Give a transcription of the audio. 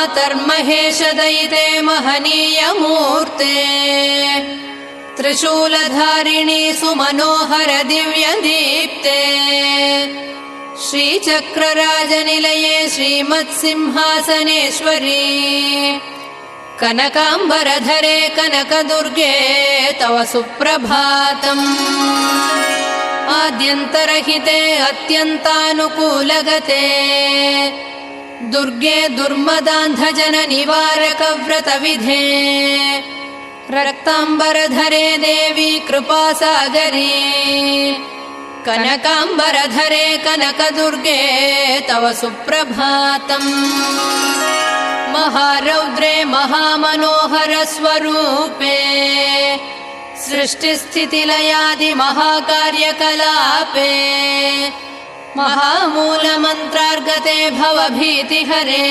मातर्महेशदयिते महनीयमूर्ते त्रिशूलधारिणी सुमनोहर दिव्यदीप्ते श्रीचक्रराजनिलये श्रीमत्सिंहासनेश्वरी कनकाम्बरधरे कनकदुर्गे तव सुप्रभातम् आद्यन्तरहिते अत्यन्तानुकूलगते दुर्गे दुर्मदान्धजननिवारकव्रतविधे रक्ताम्बरधरे देवी कृपासागरी कनकाम्बरधरे कनकदुर्गे तव सुप्रभातम् महारौद्रे महामनोहर स्वरूपे सृष्टिस्थितिलयादि महाकार्यकलापे महामूलमन्त्रार्गते भवभीतिहरे